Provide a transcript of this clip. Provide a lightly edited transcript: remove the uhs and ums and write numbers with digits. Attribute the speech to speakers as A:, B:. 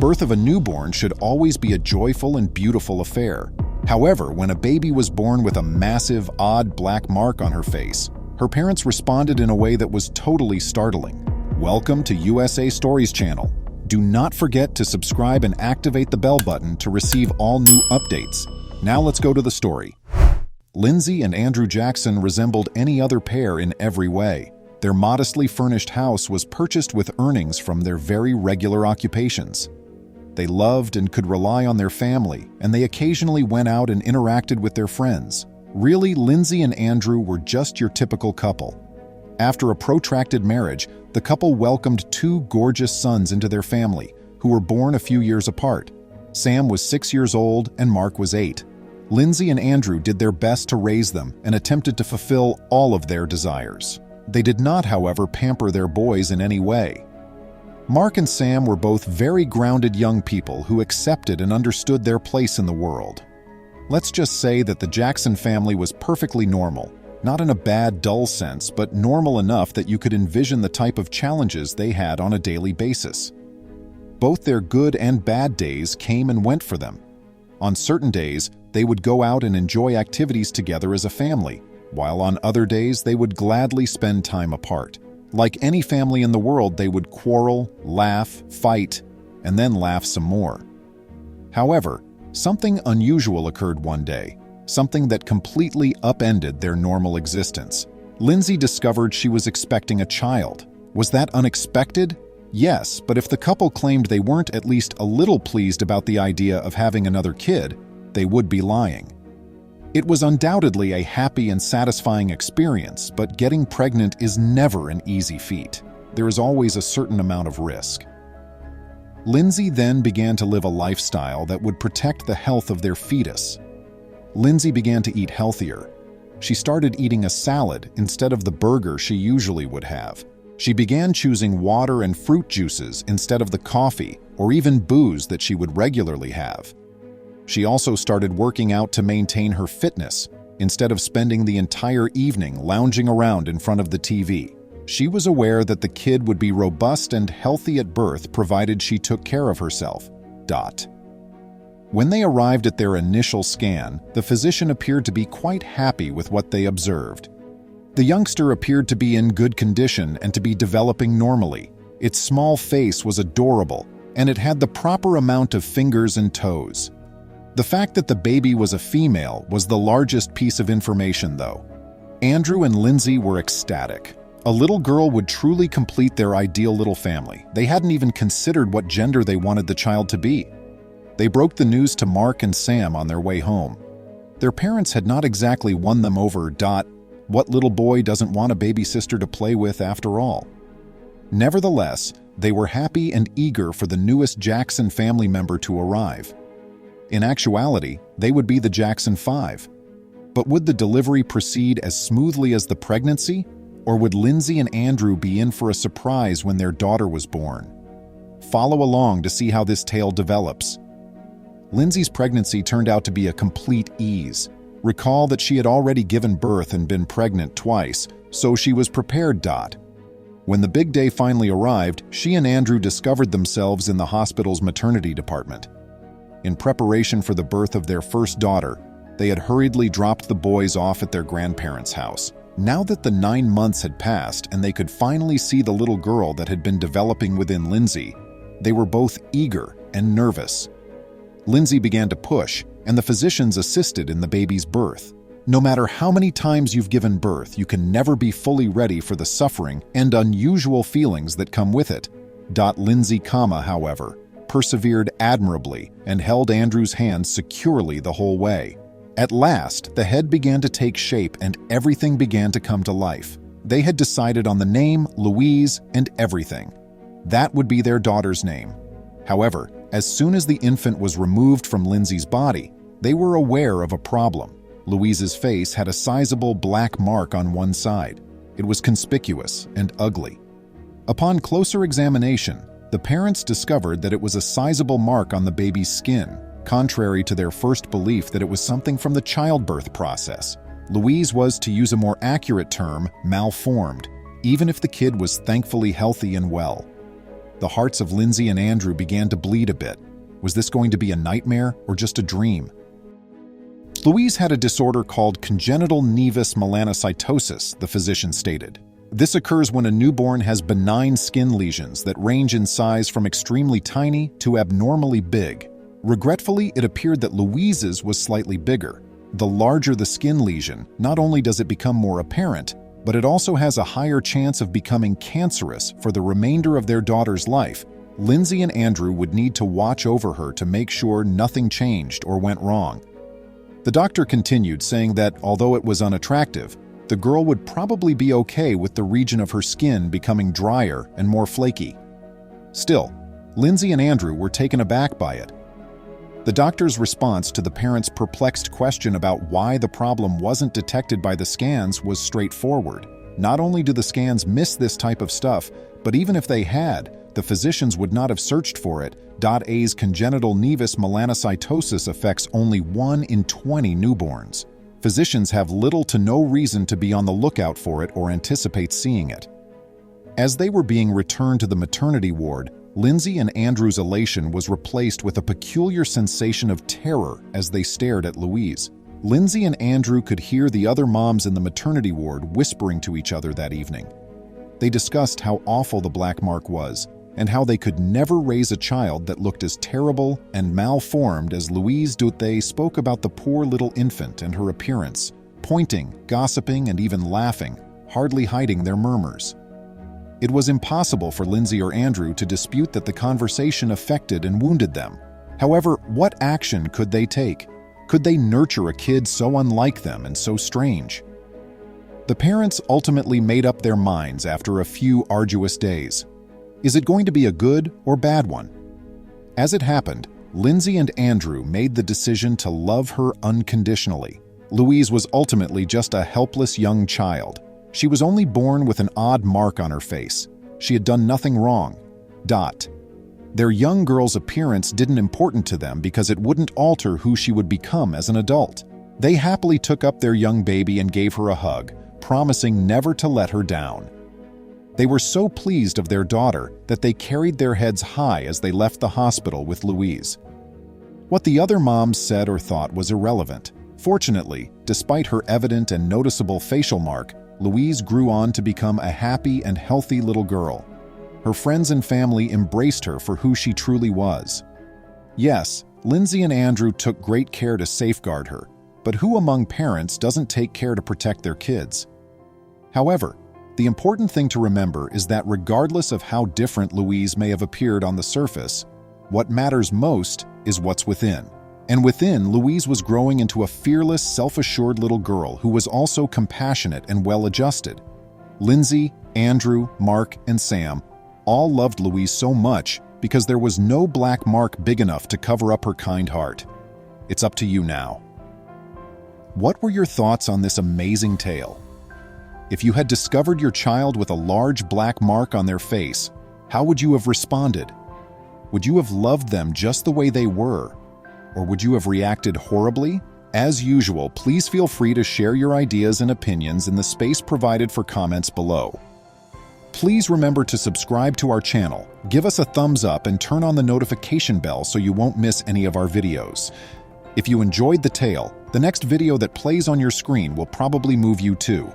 A: birth of a newborn should always be a joyful and beautiful affair. However, when a baby was born with a massive, odd black mark on her face, her parents responded in a way that was totally startling. Welcome to USA Stories channel. Do not forget to subscribe and activate the bell button to receive all new updates. Now let's go to the story. Lindsay and Andrew Jackson resembled any other pair in every way. Their modestly furnished house was purchased with earnings from their very regular occupations. They loved and could rely on their family, and they occasionally went out and interacted with their friends. Really, Lindsay and Andrew were just your typical couple. After a protracted marriage, the couple welcomed two gorgeous sons into their family, who were born a few years apart. Sam was 6 years old and Mark was 8. Lindsay and Andrew did their best to raise them and attempted to fulfill all of their desires. They did not, however, pamper their boys in any way. Mark and Sam were both very grounded young people who accepted and understood their place in the world. Let's just say that the Jackson family was perfectly normal, not in a bad, dull sense, but normal enough that you could envision the type of challenges they had on a daily basis. Both their good and bad days came and went for them. On certain days, they would go out and enjoy activities together as a family, while on other days they would gladly spend time apart. Like any family in the world, they would quarrel, laugh, fight, and then laugh some more. However, something unusual occurred one day, something that completely upended their normal existence. Lindsay discovered she was expecting a child. Was that unexpected? Yes, but if the couple claimed they weren't at least a little pleased about the idea of having another kid, they would be lying. It was undoubtedly a happy and satisfying experience, but getting pregnant is never an easy feat. There is always a certain amount of risk. Lindsay then began to live a lifestyle that would protect the health of their fetus. Lindsay began to eat healthier. She started eating a salad instead of the burger she usually would have. She began choosing water and fruit juices instead of the coffee or even booze that she would regularly have. She also started working out to maintain her fitness, instead of spending the entire evening lounging around in front of the TV. She was aware that the kid would be robust and healthy at birth provided she took care of herself. When they arrived at their initial scan, the physician appeared to be quite happy with what they observed. The youngster appeared to be in good condition and to be developing normally. Its small face was adorable, and it had the proper amount of fingers and toes. The fact that the baby was a female was the largest piece of information, though. Andrew and Lindsay were ecstatic. A little girl would truly complete their ideal little family. They hadn't even considered what gender they wanted the child to be. They broke the news to Mark and Sam on their way home. Their parents had not exactly won them over. What little boy doesn't want a baby sister to play with after all? Nevertheless, they were happy and eager for the newest Jackson family member to arrive. In actuality, they would be the Jackson 5. But would the delivery proceed as smoothly as the pregnancy, or would Lindsay and Andrew be in for a surprise when their daughter was born? Follow along to see how this tale develops. Lindsay's pregnancy turned out to be a complete ease. Recall that she had already given birth and been pregnant twice, so she was prepared. When the big day finally arrived, she and Andrew discovered themselves in the hospital's maternity department. In preparation for the birth of their first daughter, they had hurriedly dropped the boys off at their grandparents' house. Now that the 9 months had passed and they could finally see the little girl that had been developing within Lindsay, they were both eager and nervous. Lindsay began to push, and the physicians assisted in the baby's birth. No matter how many times you've given birth, you can never be fully ready for the suffering and unusual feelings that come with it. Lindsay, however, persevered admirably and held Andrew's hand securely the whole way. At last, the head began to take shape and everything began to come to life. They had decided on the name, Louise, and everything. That would be their daughter's name. However, as soon as the infant was removed from Lindsay's body, they were aware of a problem. Louise's face had a sizable black mark on one side. It was conspicuous and ugly. Upon closer examination, the parents discovered that it was a sizable mark on the baby's skin, contrary to their first belief that it was something from the childbirth process. Louise was, to use a more accurate term, malformed, even if the kid was thankfully healthy and well. the hearts of Lindsay and Andrew began to bleed a bit. Was this going to be a nightmare or just a dream? Louise had a disorder called congenital nevus melanocytosis, the physician stated. This occurs when a newborn has benign skin lesions that range in size from extremely tiny to abnormally big. Regretfully, it appeared that Louise's was slightly bigger. The larger the skin lesion, not only does it become more apparent, but it also has a higher chance of becoming cancerous for the remainder of their daughter's life. Lindsay and Andrew would need to watch over her to make sure nothing changed or went wrong. The doctor continued, saying that although it was unattractive, the girl would probably be okay with the region of her skin becoming drier and more flaky. Still, Lindsay and Andrew were taken aback by it. The doctor's response to the parents' perplexed question about why the problem wasn't detected by the scans was straightforward. Not only do the scans miss this type of stuff, but even if they had, the physicians would not have searched for it. A's congenital nevus melanocytosis affects only 1 in 20 newborns. Physicians have little to no reason to be on the lookout for it or anticipate seeing it. As they were being returned to the maternity ward, Lindsay and Andrew's elation was replaced with a peculiar sensation of terror as they stared at Louise. Lindsay and Andrew could hear the other moms in the maternity ward whispering to each other that evening. They discussed how awful the black mark was, and how they could never raise a child that looked as terrible and malformed as Louise. They spoke about the poor little infant and her appearance, pointing, gossiping, and even laughing, hardly hiding their murmurs. It was impossible for Lindsay or Andrew to dispute that the conversation affected and wounded them. However, what action could they take? Could they nurture a kid so unlike them and so strange? The parents ultimately made up their minds after a few arduous days. Is it going to be a good or bad one? As it happened, Lindsay and Andrew made the decision to love her unconditionally. Louise was ultimately just a helpless young child. She was only born with an odd mark on her face. She had done nothing wrong. Their young girl's appearance didn't important to them because it wouldn't alter who she would become as an adult. They happily took up their young baby and gave her a hug, promising never to let her down. They were so pleased of their daughter that they carried their heads high as they left the hospital with Louise. What the other moms said or thought was irrelevant. Fortunately, despite her evident and noticeable facial mark, Louise grew on to become a happy and healthy little girl. Her friends and family embraced her for who she truly was. Yes, Lindsay and Andrew took great care to safeguard her, but who among parents doesn't take care to protect their kids? However, the important thing to remember is that regardless of how different Louise may have appeared on the surface, what matters most is what's within. And within, Louise was growing into a fearless, self-assured little girl who was also compassionate and well-adjusted. Lindsay, Andrew, Mark, and Sam all loved Louise so much because there was no black mark big enough to cover up her kind heart. It's up to you now. What were your thoughts on this amazing tale? If you had discovered your child with a large black mark on their face, how would you have responded? Would you have loved them just the way they were? Or would you have reacted horribly? As usual, please feel free to share your ideas and opinions in the space provided for comments below. Please remember to subscribe to our channel, give us a thumbs up, and turn on the notification bell so you won't miss any of our videos. If you enjoyed the tale, the next video that plays on your screen will probably move you too.